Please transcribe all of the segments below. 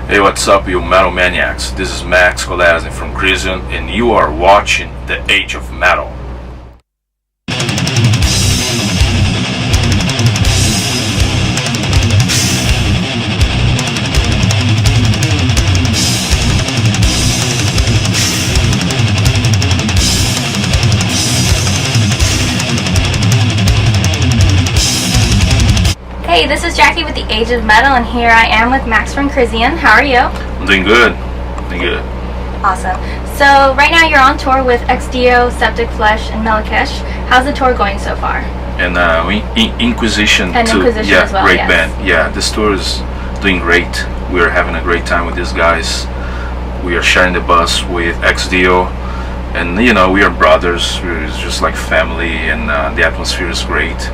Hey, what's up, you metal maniacs? This is Max Kolesne from Krisiun, and you are watching The Age of Metal. Hey, this is Jackie with The Age of Metal, and here I am with Max from Krisiun. How are you? I'm doing good. Doing good. Awesome. So, right now you're on tour with XDO, Septic Flesh, and Melakesh. How's the tour going so far? And Inquisition And too. Inquisition Yeah, as well, great yes. band. Yeah, this tour is doing great. We're having a great time with these guys. We are sharing the bus with XDO, and we are brothers. We're just like family, and the atmosphere is great.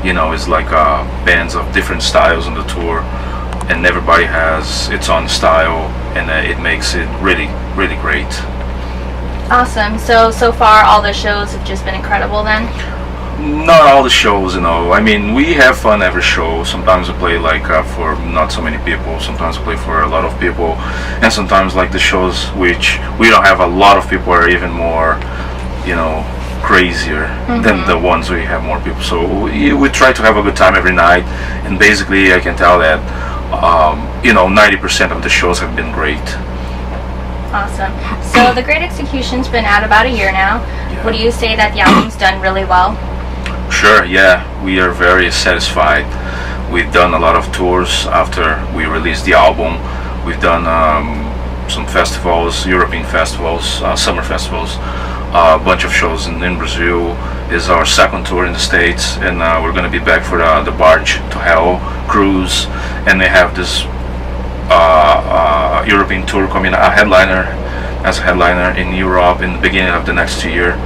It's like bands of different styles on the tour, and everybody has its own style, and it makes it really, really great. Awesome. So far all the shows have just been incredible then? Not all the shows, I mean, we have fun every show. Sometimes we play for not so many people, sometimes we play for a lot of people, and sometimes like the shows which we don't have a lot of people are even more, crazier than the ones we have more people. So we try to have a good time every night, and basically I can tell that 90% of the shows have been great. Awesome. So the Great Execution's been out about a year now. Yeah. Would you say that the album's done really well? Sure, yeah, we are very satisfied. We've done a lot of tours after we released the album. We've done some festivals, European festivals, summer festivals, a bunch of shows in Brazil. Is our second tour in the States, and we're going to be back for the Barge to Hell cruise, and they have this European tour coming, as a headliner in Europe in the beginning of the next year.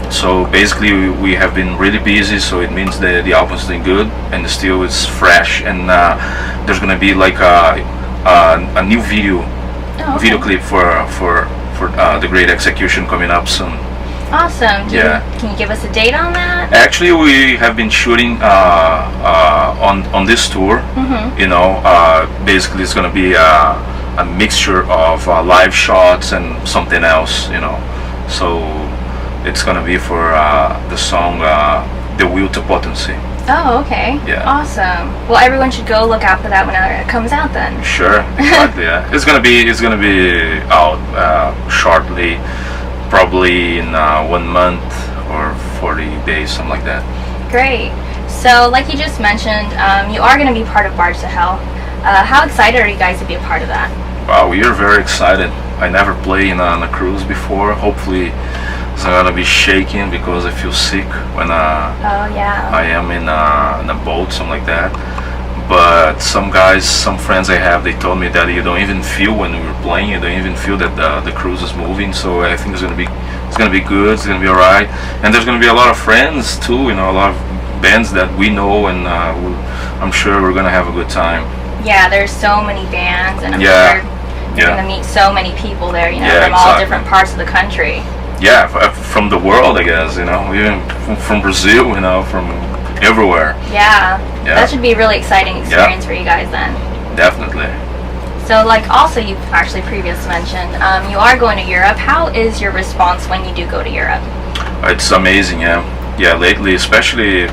So basically we have been really busy, so it means that the album is doing good and still it's fresh, and there's going to be like a new video clip for the Great Execution coming up soon. Awesome. Can you give us a date on that? Actually, we have been shooting on this tour. Basically it's going to be a mixture of live shots and something else, so it's going to be for the song The Will to Potency. Oh, okay. Yeah. Awesome. Well, everyone should go look out for that whenever it comes out then. Sure, exactly. Yeah. It's gonna be out shortly, probably in 1 month or 40 days, something like that. Great. So, like you just mentioned, you are going to be part of Barge to Hell. How excited are you guys to be a part of that? Wow, we are very excited. I never played on a cruise before. Hopefully it's not gonna be shaking because I feel sick when I am in a boat, something like that. But some friends I have, they told me that you don't even feel when we're playing. You don't even feel that the cruise is moving. So I think it's gonna be good. It's gonna be alright. And there's gonna be a lot of friends too. A lot of bands that we know, and I'm sure we're gonna have a good time. Yeah, there's so many bands, and I'm sure you're gonna meet so many people there. From all different parts of the country. Yeah, from the world, I guess, even from Brazil, from everywhere. Yeah, that should be a really exciting experience for you guys then. Definitely. So, also you've actually previously mentioned, you are going to Europe. How is your response when you do go to Europe? It's amazing, yeah. Yeah, lately, especially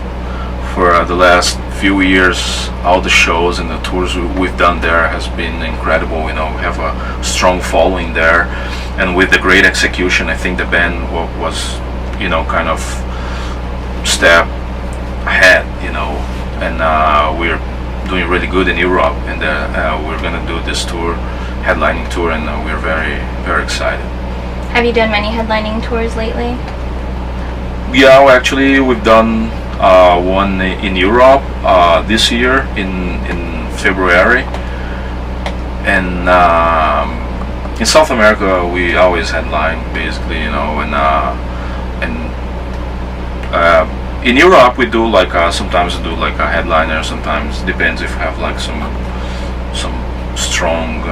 for the last few years, all the shows and the tours we've done there has been incredible. We have a strong following there, and with the Great Execution, I think the band was, kind of step ahead, and we're doing really good in Europe, and we're gonna do this tour, headlining tour, and we're very, very excited. Have you done many headlining tours lately? Yeah, well, actually, we've done one in Europe this year in February, and in South America we always headline basically, and in Europe we do sometimes we do a headliner, sometimes depends if we have some strong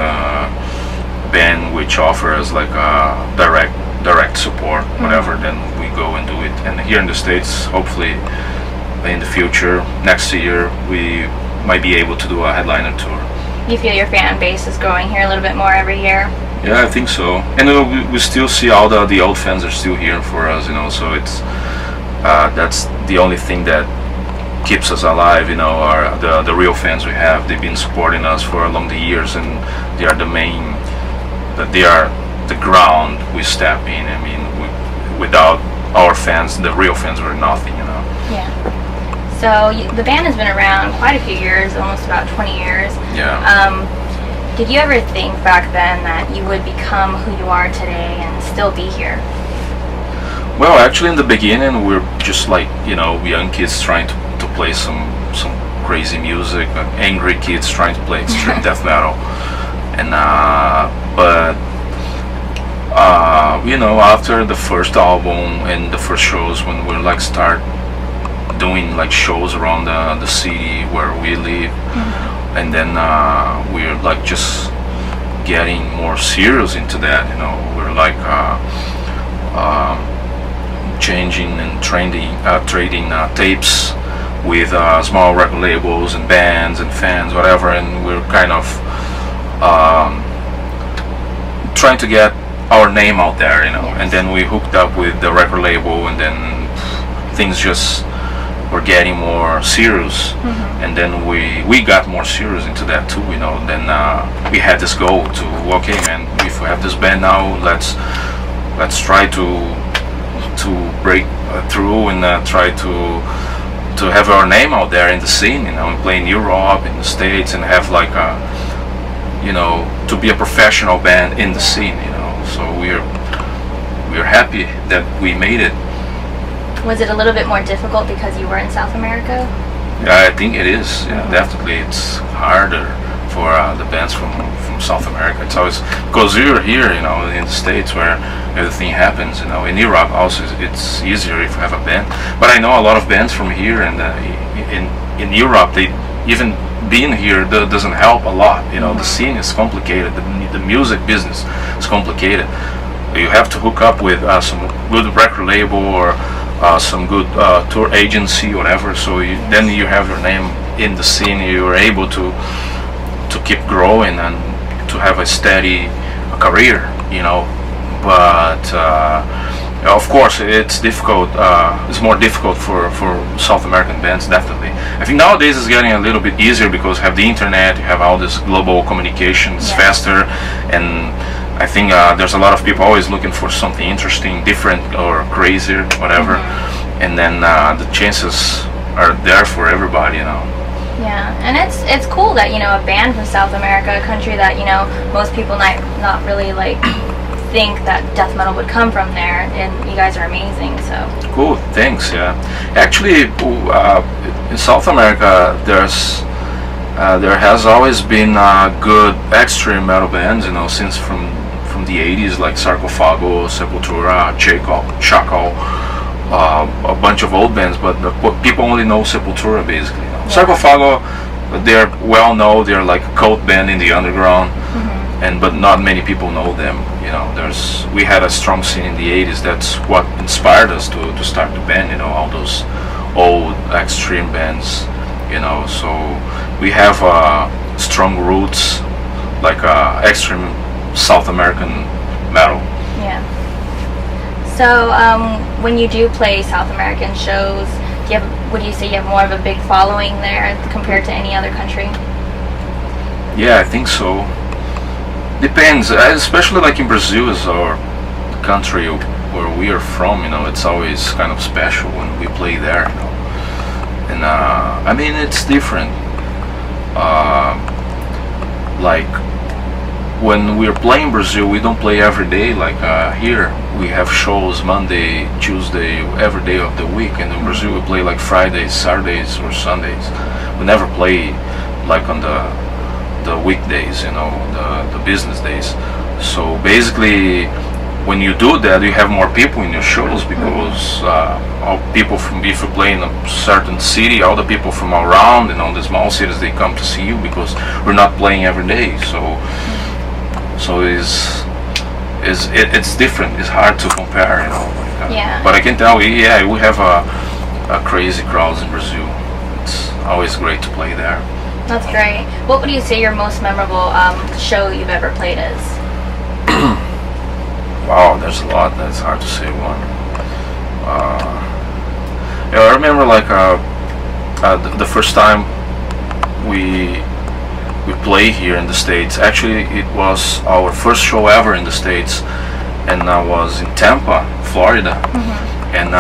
band which offers direct support, whatever, then we go and do it. And here in the States, hopefully in the future, next year, we might be able to do a headliner tour. you feel your fan base is growing here a little bit more every year? Yeah, I think so. And we still see all the old fans are still here for us, so it's that's the only thing that keeps us alive, are the real fans we have. They've been supporting us for along the years, and they are they are the ground we step in. I mean, without our fans, the real fans were nothing, Yeah. So the band has been around quite a few years, almost about 20 years. Yeah. Did you ever think back then that you would become who you are today and still be here? Well, actually, in the beginning, we're just like young kids trying to play some crazy music, angry kids trying to play extreme death metal, and but after the first album and the first shows, when we start doing shows around the city where we live, and then we're just getting more serious into that. We're changing and trading tapes with small record labels and bands and fans, whatever, and we're kind of trying to get our name out there, Yes. And then we hooked up with the record label, and then things just were getting more serious, and then we got more serious into that too, Then we had this goal to, okay, man, if we have this band now, let's try to break through and try to have our name out there in the scene, and play in Europe, in the States, and have to be a professional band in the scene, So we're happy that we made it. Was it a little bit more difficult because you were in South America? Yeah, I think it is. Yeah, definitely, it's harder for the bands from South America. It's always because you're here, in the States where everything happens. In Europe also it's easier if you have a band. But I know a lot of bands from here, and in Europe, they even being here doesn't help a lot. The scene is complicated. The music business is complicated. You have to hook up with some good record label or some good tour agency, whatever. So then you have your name in the scene. You are able to keep growing and to have a steady career, But of course, it's difficult. It's more difficult for South American bands, definitely. I think nowadays it's getting a little bit easier because you have the internet, you have all this global communications faster, and I think there's a lot of people always looking for something interesting, different, or crazier, whatever. And then the chances are there for everybody, Yeah, and it's cool that a band from South America, a country that most people not really think that death metal would come from there, and you guys are amazing. So cool, thanks. Yeah, actually, in South America, there has always been good extreme metal bands, since from the 80s, like Sarcophago, Sepultura, Chacal, a bunch of old bands, but people only know Sepultura basically. Sarcophago, they're well known. They're like a cult band in the underground, but not many people know them. We had a strong scene in the 80s. That's what inspired us to start the band. All those old extreme bands. So we have strong roots, like extreme South American metal. Yeah. So when you do play South American shows, would you say you have more of a big following there compared to any other country? Yeah, I think so. Depends, especially like in Brazil is our country where we are from. It's always kind of special when we play there. And I mean, it's different. Like when we're playing Brazil, we don't play every day. Like here, we have shows Monday, Tuesday, every day of the week. And in Brazil, we play like Fridays, Saturdays, or Sundays. We never play like on the weekdays, the business days. So basically, when you do that, you have more people in your shows because all people from, if you play in a certain city, all the people from around and all the small cities, they come to see you because we're not playing every day. So it's different. It's hard to compare, Yeah. But I can tell you, we have a crazy crowds in Brazil. It's always great to play there. That's great. What would you say your most memorable show you've ever played is? Wow, there's a lot. That's hard to say one. Yeah, I remember like the first time we play here in the States. Actually, it was our first show ever in the States, and I was in Tempe, Florida. And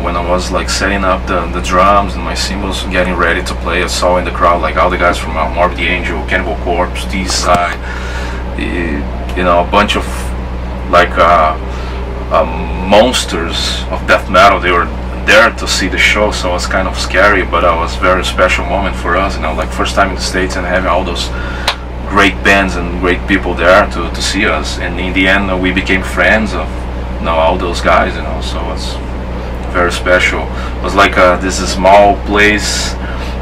when I was like setting up the drums and my cymbals, getting ready to play, I saw in the crowd like all the guys from Morbid Angel, Cannibal Corpse, D-Side, a bunch of like monsters of death metal. They were there to see the show, so it was kind of scary, but it was a very special moment for us, like first time in the States and having all those great bands and great people there to see us. And in the end, we became friends of all those guys, so it's very special. It was like this small place,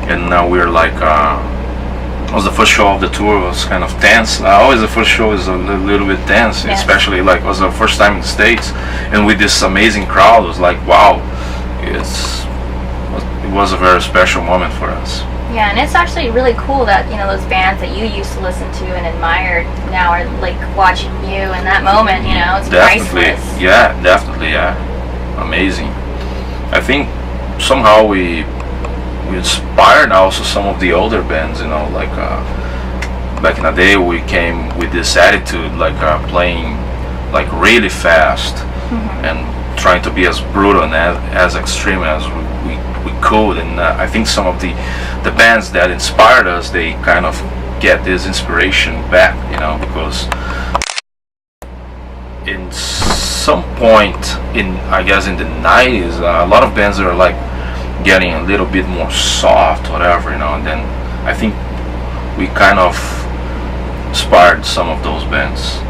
and now we're like it was the first show of the tour. It was kind of tense. Always the first show is a little bit tense, yes. Especially like it was the first time in the States, and with this amazing crowd, it was like wow, it was a very special moment for us. Yeah, and it's actually really cool that those bands that you used to listen to and admired now are like watching you in that moment. It's definitely priceless. Yeah, definitely, yeah, amazing. I think somehow we inspired also some of the older bands, like back in the day we came with this attitude, like playing like really fast and trying to be as brutal and as extreme as we could. And I think some of the bands that inspired us, they kind of get this inspiration back, because in some point in the 90s, a lot of bands are like getting a little bit more soft, whatever, and then I think we kind of inspired some of those bands,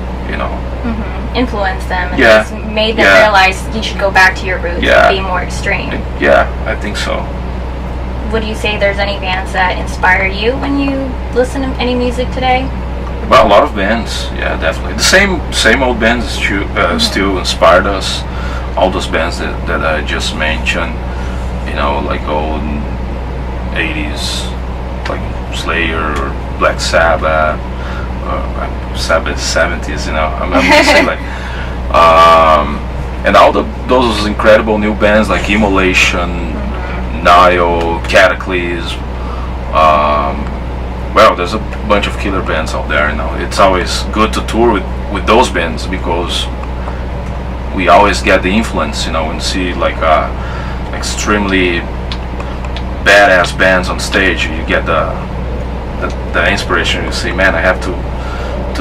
Influenced them and yeah. just made them realize you should go back to your roots and be more extreme. Yeah, I think so. Would you say there's any bands that inspire you when you listen to any music today? Well, a lot of bands, yeah, definitely. The same old bands still inspired us. All those bands that I just mentioned, like old 80s, like Slayer or Black Sabbath, Sabbath 70s, I'm gonna say like, and all those incredible new bands like Immolation, Nile, Cataclysm. Well, there's a bunch of killer bands out there. It's always good to tour with those bands because we always get the influence, and see like extremely badass bands on stage. You get the inspiration. You see, man, I have to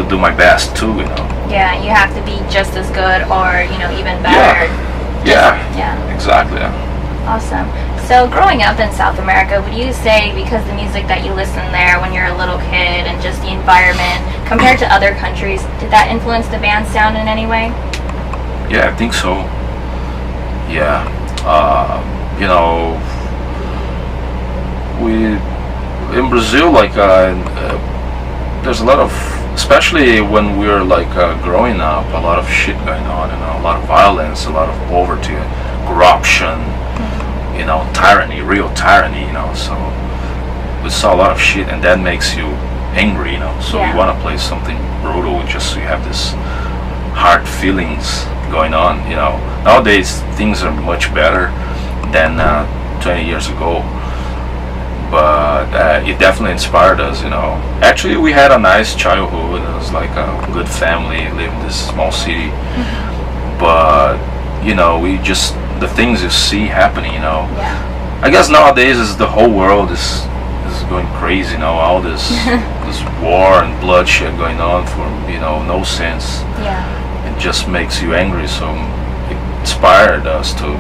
do my best too. Yeah, you have to be just as good, or even better. Yeah. Exactly. Yeah. Awesome. So growing up in South America, would you say because the music that you listen there when you're a little kid and just the environment compared to other countries, did that influence the band's sound in any way? Yeah, I think so. Yeah. We in Brazil, like there's a lot of, especially when we're like growing up, a lot of shit going on, a lot of violence, a lot of poverty, corruption, tyranny, real tyranny, so we saw a lot of shit, and that makes you angry, so you want to play something brutal just so you have this hard feelings going on, Nowadays things are much better than 20 years ago, but it definitely inspired us, Actually, we had a nice childhood. It was like a good family, lived in this small city, but we just, the things you see happening, I guess nowadays is the whole world is going crazy, all this this war and bloodshed going on for no sense. It just makes you angry, so it inspired us to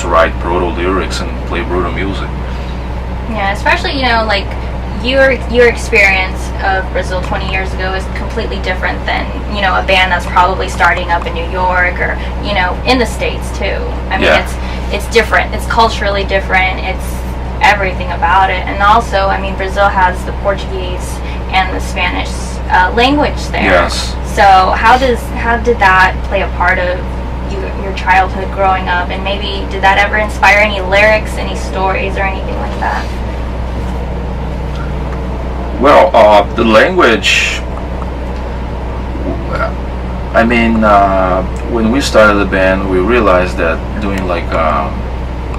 write brutal lyrics and play brutal music. Yeah, especially like your experience of Brazil 20 years ago is completely different than a band that's probably starting up in New York or in the States too. I mean, it's different. It's culturally different. It's everything about it. And also, I mean, Brazil has the Portuguese and the Spanish language there. Yes. So how did that play a part of your childhood growing up, and maybe did that ever inspire any lyrics, any stories, or anything like that? Well, the language. I mean, when we started the band, we realized that doing like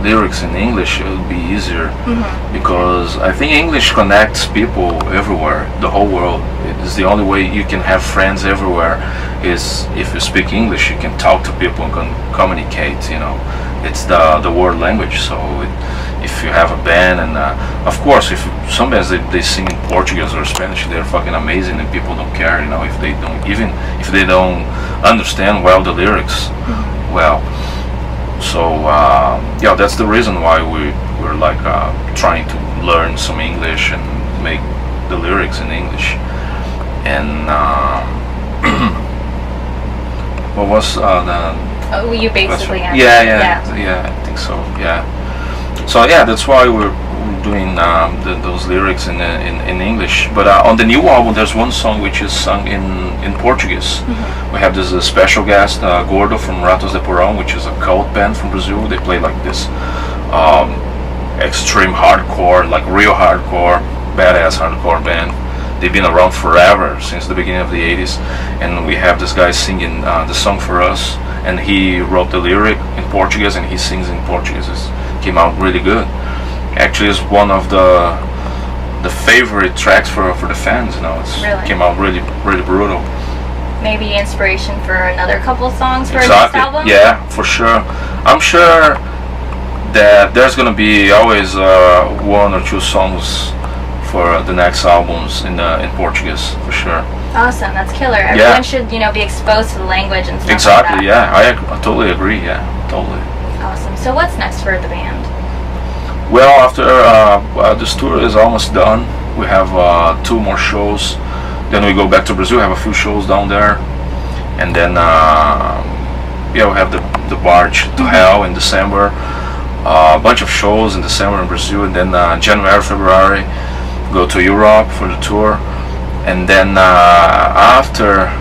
lyrics in English it would be easier because I think English connects people everywhere, the whole world. It is the only way you can have friends everywhere. Is if you speak English, you can talk to people and communicate. You know, it's the world language. So if you have a band, and of course, if some bands they sing in Portuguese or Spanish, they're fucking amazing, and people don't care. You know, if they don't even if they don't understand well the lyrics, well. So yeah, that's the reason why we're like trying to learn some English and make the lyrics in English. And what was the? Oh, you basically answered. Yeah, I think so. Yeah. So yeah, that's why we're doing those lyrics in English. But on the new album, there's one song which is sung in Portuguese. We have this special guest, Gordo from Ratos de Porão, which is a cult band from Brazil. They play like this extreme hardcore, like real hardcore, badass hardcore band. They've been around forever, since the beginning of the 80s. And we have this guy singing the song for us. And he wrote the lyric in Portuguese and he sings in Portuguese. It came out really good. Actually, it's one of the favorite tracks for the fans. You know, it came out really brutal. Maybe inspiration for another couple songs for this album. Yeah, for sure. I'm sure that there's gonna be always one or two songs for the next albums in Portuguese, for sure. Awesome, that's killer. Everyone should be exposed to the language and stuff. Exactly. Like that. Yeah, I totally agree. Yeah, totally. Awesome. So what's next for the band? Well, after this tour is almost done, we have 2 more shows. Then we go back to Brazil, have a few shows down there, and then we have the Barge to Hell in December. A bunch of shows in December in Brazil, and then January, February, go to Europe for the tour, and then after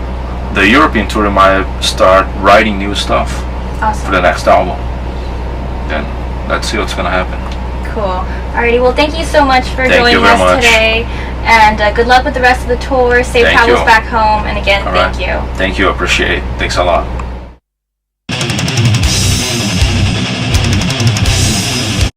the European tour, I might start writing new stuff for the next album. Then let's see what's gonna happen. Cool. Alrighty, well thank you so much for joining us today, and good luck with the rest of the tour. Safe travels back home, and again, thank you. Thank you, appreciate it. Thanks a lot.